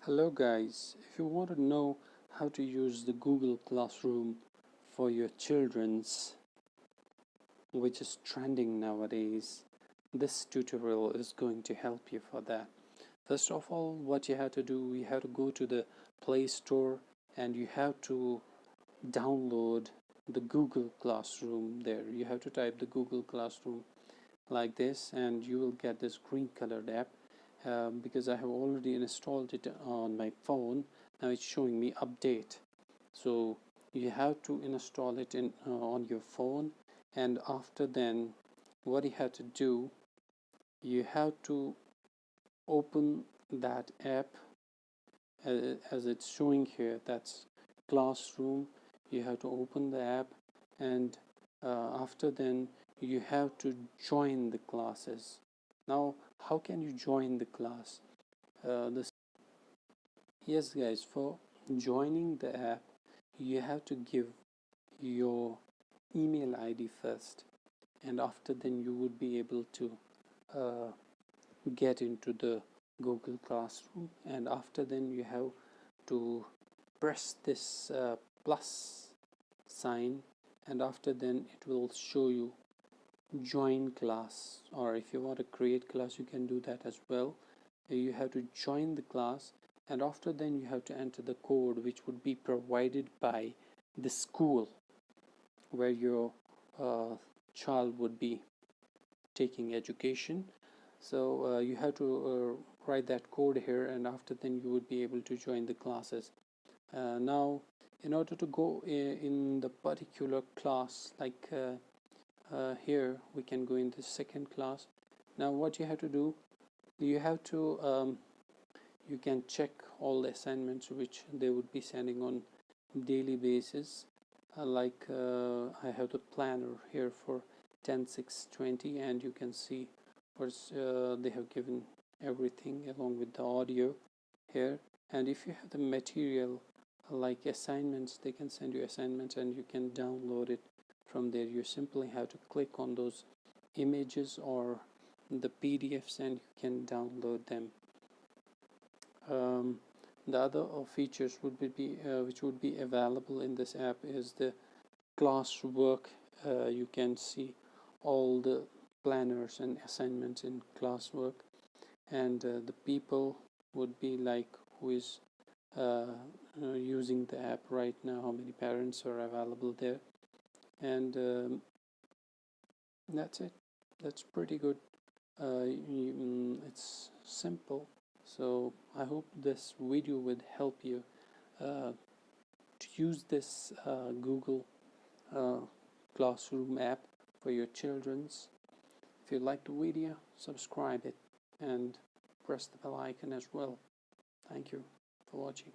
Hello guys, if you want to know how to use the Google Classroom for your children's, which is trending nowadays, this tutorial is going to help you for that. First of all, what you have to do, you have to go to the Play Store and you have to download the Google Classroom there. You have to type the Google Classroom like this and you will get this green colored app. Because I have already installed it on my phone. Now it's showing me update, so you have to install it on your phone, and after then what you have to do, you have to open that app as it's showing here. That's Classroom. You have to open the app, and after then you have to join the classes. Now how can you join the class? Yes guys, for joining the app you have to give your email ID first, and after then you would be able to uh, get into the Google Classroom, and after then you have to press this plus sign, and after then it will show you join class, or if you want to create class you can do that as well. You have to join the class, and after then you have to enter the code which would be provided by the school where your child would be taking education. So you have to write that code here, and after then you would be able to join the classes. Now in order to go in the particular class, like here we can go in the second class. Now what you have to do, you have to you can check all the assignments which they would be sending on daily basis. I have the planner here for 10/6/20, and you can see first they have given everything along with the audio here. And if you have the material like assignments, they can send you assignments and you can download it from there. You simply have to click on those images or the PDFs and you can download them. The other features would be which would be available in this app is the classwork. You can see all the planners and assignments in classwork, and the people would be like who is using the app right now, how many parents are available there, and that's it. That's pretty good. It's simple. So I hope this video would help you to use this Google Classroom app for your children's. If you like the video, subscribe it and press the bell icon as well. Thank you for watching.